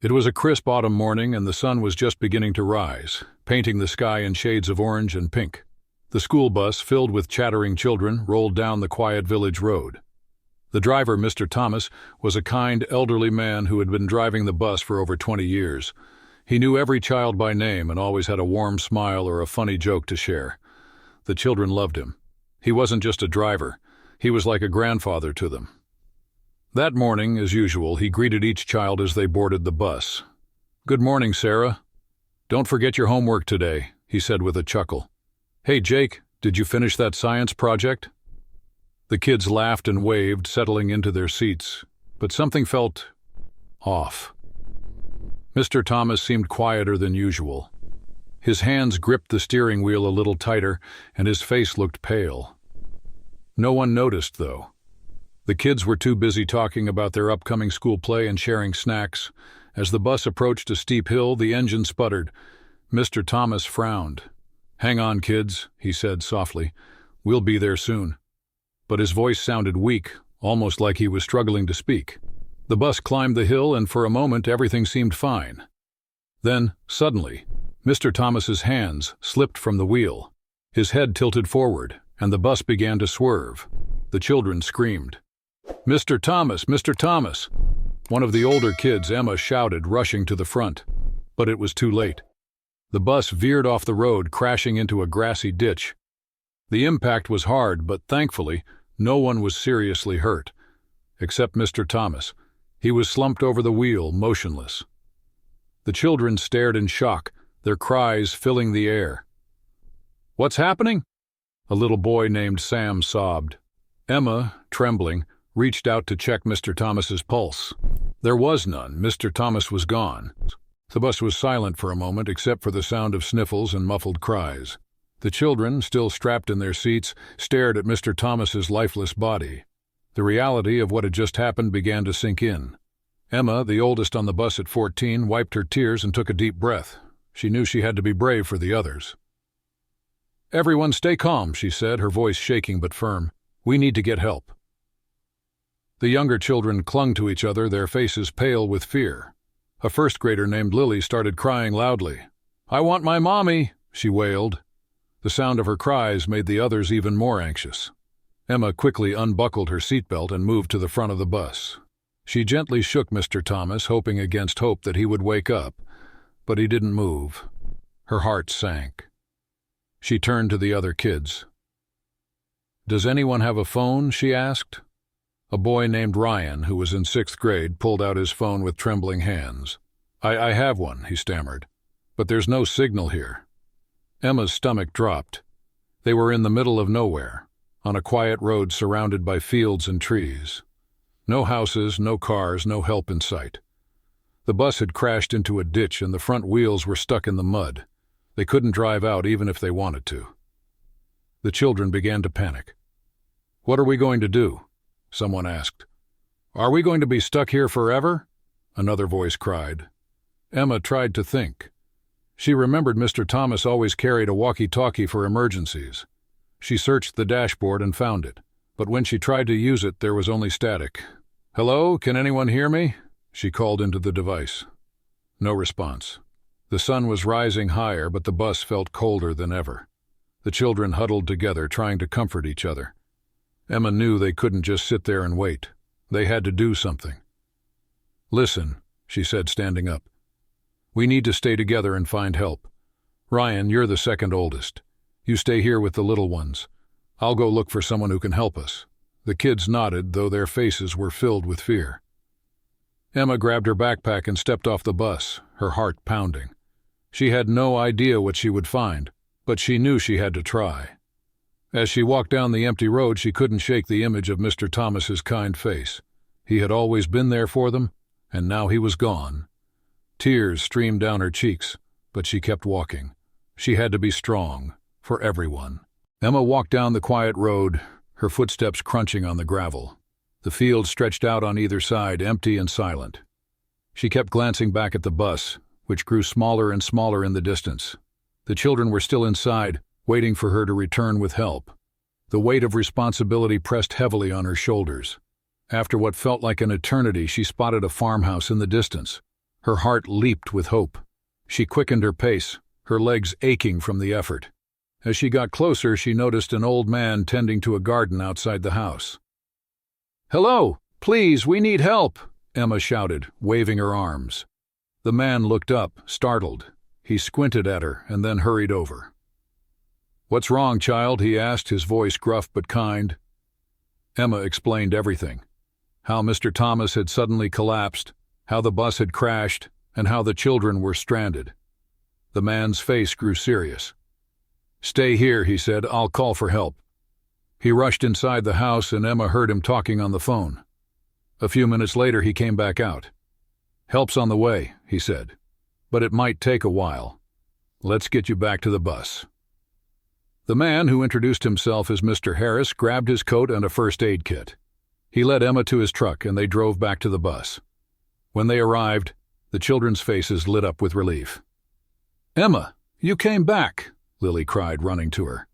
It was a crisp autumn morning and the sun was just beginning to rise, painting the sky in shades of orange and pink. The school bus, filled with chattering children, rolled down the quiet village road. The driver, Mr. Thomas, was a kind, elderly man who had been driving the bus for over 20 years. He knew every child by name and always had a warm smile or a funny joke to share. The children loved him. He wasn't just a driver. He was like a grandfather to them. That morning, as usual, he greeted each child as they boarded the bus. "Good morning, Sarah. Don't forget your homework today," he said with a chuckle. "Hey, Jake, did you finish that science project?" The kids laughed and waved, settling into their seats, but something felt off. Mr. Thomas seemed quieter than usual. His hands gripped the steering wheel a little tighter, and his face looked pale. No one noticed, though. The kids were too busy talking about their upcoming school play and sharing snacks. As the bus approached a steep hill, the engine sputtered. Mr. Thomas frowned. "Hang on, kids," he said softly. "We'll be there soon." But his voice sounded weak, almost like he was struggling to speak. The bus climbed the hill, and for a moment everything seemed fine. Then, suddenly, Mr. Thomas's hands slipped from the wheel. His head tilted forward, and the bus began to swerve. The children screamed. "Mr. Thomas! Mr. Thomas!" One of the older kids, Emma, shouted, rushing to the front. But it was too late. The bus veered off the road, crashing into a grassy ditch. The impact was hard, but thankfully, no one was seriously hurt. Except Mr. Thomas. He was slumped over the wheel, motionless. The children stared in shock, their cries filling the air. "What's happening?" A little boy named Sam sobbed. Emma, trembling, reached out to check Mr. Thomas's pulse. There was none. Mr. Thomas was gone. The bus was silent for a moment, except for the sound of sniffles and muffled cries. The children, still strapped in their seats, stared at Mr. Thomas's lifeless body. The reality of what had just happened began to sink in. Emma, the oldest on the bus at 14, wiped her tears and took a deep breath. She knew she had to be brave for the others. "Everyone stay calm," she said, her voice shaking but firm. "We need to get help." The younger children clung to each other, their faces pale with fear. A first grader named Lily started crying loudly. "I want my mommy," she wailed. The sound of her cries made the others even more anxious. Emma quickly unbuckled her seatbelt and moved to the front of the bus. She gently shook Mr. Thomas, hoping against hope that he would wake up, but he didn't move. Her heart sank. She turned to the other kids. "Does anyone have a phone?" she asked. A boy named Ryan, who was in 6th grade, pulled out his phone with trembling hands. I have one," he stammered. "But there's no signal here." Emma's stomach dropped. They were in the middle of nowhere, on a quiet road surrounded by fields and trees. No houses, no cars, no help in sight. The bus had crashed into a ditch and the front wheels were stuck in the mud. They couldn't drive out even if they wanted to. The children began to panic. "What are we going to do?" someone asked. "Are we going to be stuck here forever?" another voice cried. Emma tried to think. She remembered Mr. Thomas always carried a walkie-talkie for emergencies. She searched the dashboard and found it, but when she tried to use it, there was only static. "Hello, can anyone hear me?" she called into the device. No response. The sun was rising higher, but the bus felt colder than ever. The children huddled together, trying to comfort each other. Emma knew they couldn't just sit there and wait. They had to do something. "Listen," she said, standing up. "We need to stay together and find help. Ryan, you're the second oldest. You stay here with the little ones. I'll go look for someone who can help us." The kids nodded, though their faces were filled with fear. Emma grabbed her backpack and stepped off the bus, her heart pounding. She had no idea what she would find, but she knew she had to try. As she walked down the empty road, she couldn't shake the image of Mr. Thomas's kind face. He had always been there for them, and now he was gone. Tears streamed down her cheeks, but she kept walking. She had to be strong, for everyone. Emma walked down the quiet road, her footsteps crunching on the gravel. The field stretched out on either side, empty and silent. She kept glancing back at the bus, which grew smaller and smaller in the distance. The children were still inside, waiting for her to return with help. The weight of responsibility pressed heavily on her shoulders. After what felt like an eternity, she spotted a farmhouse in the distance. Her heart leaped with hope. She quickened her pace, her legs aching from the effort. As she got closer, she noticed an old man tending to a garden outside the house. "Hello! Please, we need help!" Emma shouted, waving her arms. The man looked up, startled. He squinted at her and then hurried over. "What's wrong, child?" he asked, his voice gruff but kind. Emma explained everything. How Mr. Thomas had suddenly collapsed, how the bus had crashed, and how the children were stranded. The man's face grew serious. "Stay here," he said. "I'll call for help." He rushed inside the house and Emma heard him talking on the phone. A few minutes later he came back out. "Help's on the way," he said, "but it might take a while. Let's get you back to the bus." The man, who introduced himself as Mr. Harris, grabbed his coat and a first aid kit. He led Emma to his truck and they drove back to the bus. When they arrived, the children's faces lit up with relief. "Emma, you came back!" Lily cried, running to her.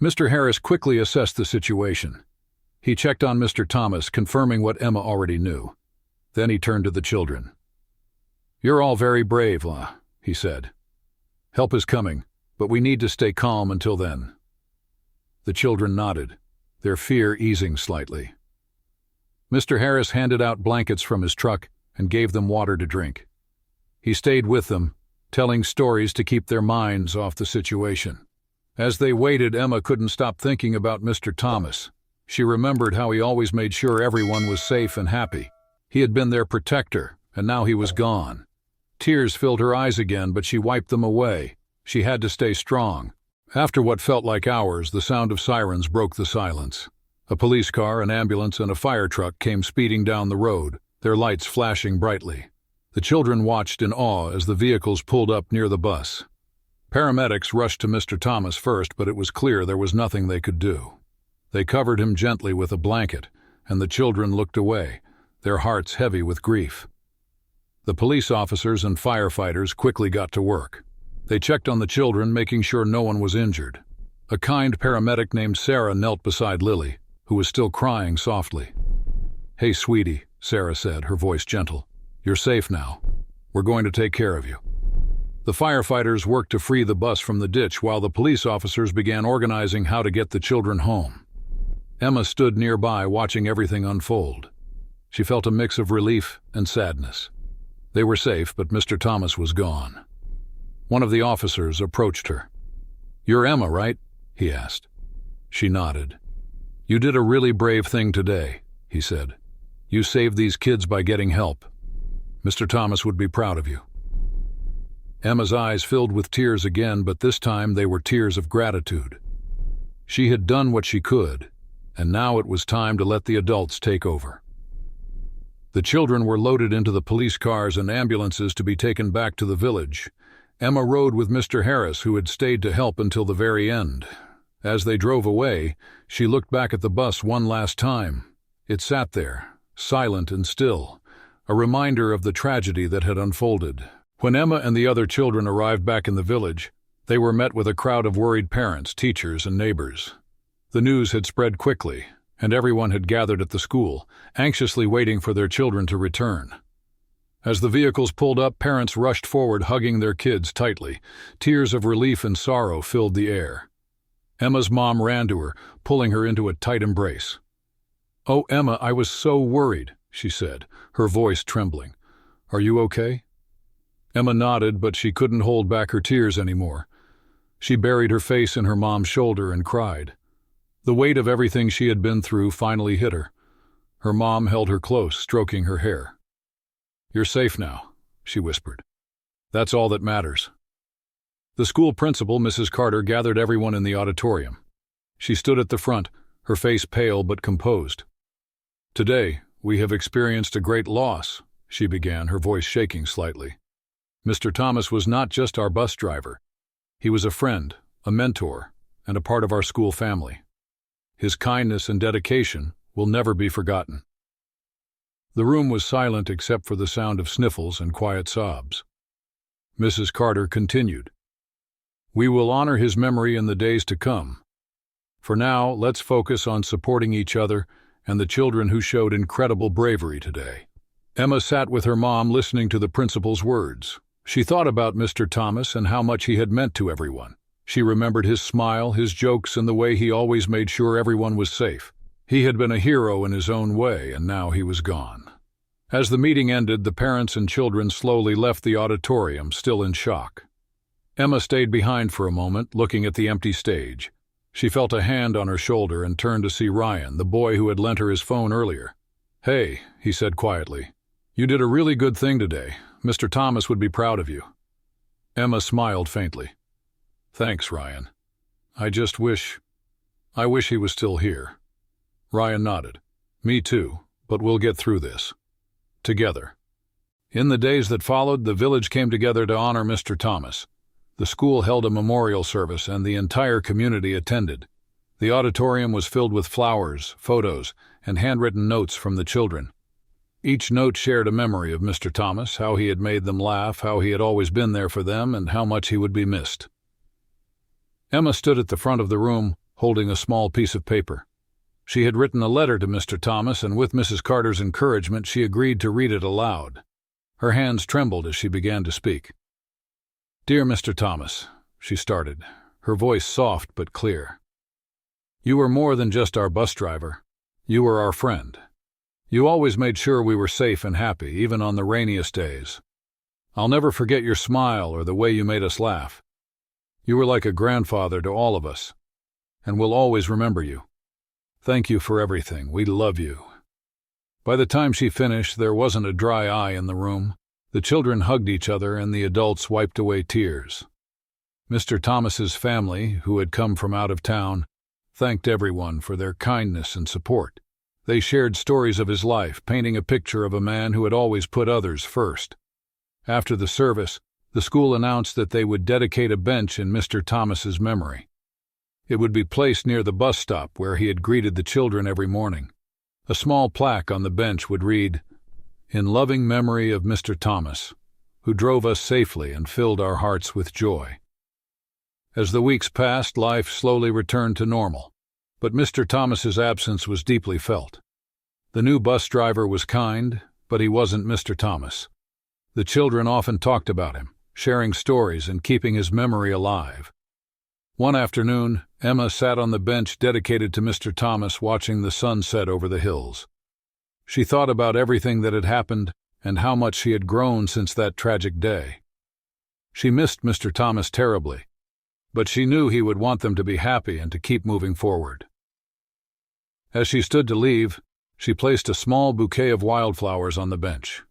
Mr. Harris quickly assessed the situation. He checked on Mr. Thomas, confirming what Emma already knew. Then he turned to the children. "You're all very brave, he said. "Help is coming, but we need to stay calm until then." The children nodded, their fear easing slightly. Mr. Harris handed out blankets from his truck and gave them water to drink. He stayed with them, telling stories to keep their minds off the situation. As they waited, Emma couldn't stop thinking about Mr. Thomas. She remembered how he always made sure everyone was safe and happy. He had been their protector, and now he was gone. Tears filled her eyes again, but she wiped them away. She had to stay strong. After what felt like hours, the sound of sirens broke the silence. A police car, an ambulance, and a fire truck came speeding down the road, their lights flashing brightly. The children watched in awe as the vehicles pulled up near the bus. Paramedics rushed to Mr. Thomas first, but it was clear there was nothing they could do. They covered him gently with a blanket, and the children looked away, their hearts heavy with grief. The police officers and firefighters quickly got to work. They checked on the children, making sure no one was injured. A kind paramedic named Sarah knelt beside Lily, who was still crying softly. "Hey, sweetie," Sarah said, her voice gentle. "You're safe now. We're going to take care of you." The firefighters worked to free the bus from the ditch while the police officers began organizing how to get the children home. Emma stood nearby watching everything unfold. She felt a mix of relief and sadness. They were safe, but Mr. Thomas was gone. One of the officers approached her. "You're Emma, right?" he asked. She nodded. "You did a really brave thing today," he said. "You saved these kids by getting help. Mr. Thomas would be proud of you." Emma's eyes filled with tears again, but this time they were tears of gratitude. She had done what she could, and now it was time to let the adults take over. The children were loaded into the police cars and ambulances to be taken back to the village. Emma rode with Mr. Harris, who had stayed to help until the very end. As they drove away, she looked back at the bus one last time. It sat there, silent and still, a reminder of the tragedy that had unfolded. When Emma and the other children arrived back in the village, they were met with a crowd of worried parents, teachers, and neighbors. The news had spread quickly, and everyone had gathered at the school, anxiously waiting for their children to return. As the vehicles pulled up, parents rushed forward, hugging their kids tightly. Tears of relief and sorrow filled the air. Emma's mom ran to her, pulling her into a tight embrace. "Oh, Emma, I was so worried," she said, her voice trembling. "Are you okay?" Emma nodded, but she couldn't hold back her tears anymore. She buried her face in her mom's shoulder and cried. The weight of everything she had been through finally hit her. Her mom held her close, stroking her hair. "You're safe now," she whispered. "That's all that matters." The school principal, Mrs. Carter, gathered everyone in the auditorium. She stood at the front, her face pale but composed. "Today, we have experienced a great loss," she began, her voice shaking slightly. "Mr. Thomas was not just our bus driver. He was a friend, a mentor, and a part of our school family. His kindness and dedication will never be forgotten." The room was silent except for the sound of sniffles and quiet sobs. Mrs. Carter continued, "We will honor his memory in the days to come. For now, let's focus on supporting each other and the children who showed incredible bravery today." Emma sat with her mom listening to the principal's words. She thought about Mr. Thomas and how much he had meant to everyone. She remembered his smile, his jokes, and the way he always made sure everyone was safe. He had been a hero in his own way, and now he was gone. As the meeting ended, the parents and children slowly left the auditorium, still in shock. Emma stayed behind for a moment, looking at the empty stage. She felt a hand on her shoulder and turned to see Ryan, the boy who had lent her his phone earlier. "Hey," he said quietly. "You did a really good thing today. Mr. Thomas would be proud of you." Emma smiled faintly. "Thanks, Ryan. I wish he was still here." Ryan nodded. "Me too, but we'll get through this. Together." In the days that followed, the village came together to honor Mr. Thomas. The school held a memorial service, and the entire community attended. The auditorium was filled with flowers, photos, and handwritten notes from the children. Each note shared a memory of Mr. Thomas, how he had made them laugh, how he had always been there for them, and how much he would be missed. Emma stood at the front of the room, holding a small piece of paper. She had written a letter to Mr. Thomas, and with Mrs. Carter's encouragement, she agreed to read it aloud. Her hands trembled as she began to speak. "Dear Mr. Thomas," she started, her voice soft but clear. "You were more than just our bus driver. You were our friend. You always made sure we were safe and happy, even on the rainiest days. I'll never forget your smile or the way you made us laugh. You were like a grandfather to all of us, and we'll always remember you. Thank you for everything. We love you." By the time she finished, there wasn't a dry eye in the room. The children hugged each other, and the adults wiped away tears. Mr. Thomas's family, who had come from out of town, thanked everyone for their kindness and support. They shared stories of his life, painting a picture of a man who had always put others first. After the service, the school announced that they would dedicate a bench in Mr. Thomas's memory. It would be placed near the bus stop where he had greeted the children every morning. A small plaque on the bench would read, "In loving memory of Mr. Thomas, who drove us safely and filled our hearts with joy." As the weeks passed, life slowly returned to normal, but Mr. Thomas's absence was deeply felt. The new bus driver was kind, but he wasn't Mr. Thomas. The children often talked about him, sharing stories and keeping his memory alive. One afternoon, Emma sat on the bench dedicated to Mr. Thomas, watching the sun set over the hills. She thought about everything that had happened and how much she had grown since that tragic day. She missed Mr. Thomas terribly, but she knew he would want them to be happy and to keep moving forward. As she stood to leave, she placed a small bouquet of wildflowers on the bench.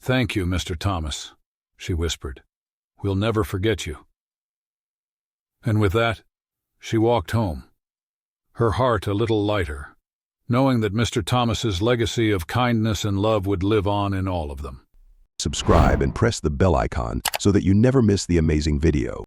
"Thank you, Mr. Thomas," she whispered. "We'll never forget you." And with that, she walked home, her heart a little lighter, knowing that Mr. Thomas's legacy of kindness and love would live on in all of them. Subscribe and press the bell icon so that you never miss the amazing video.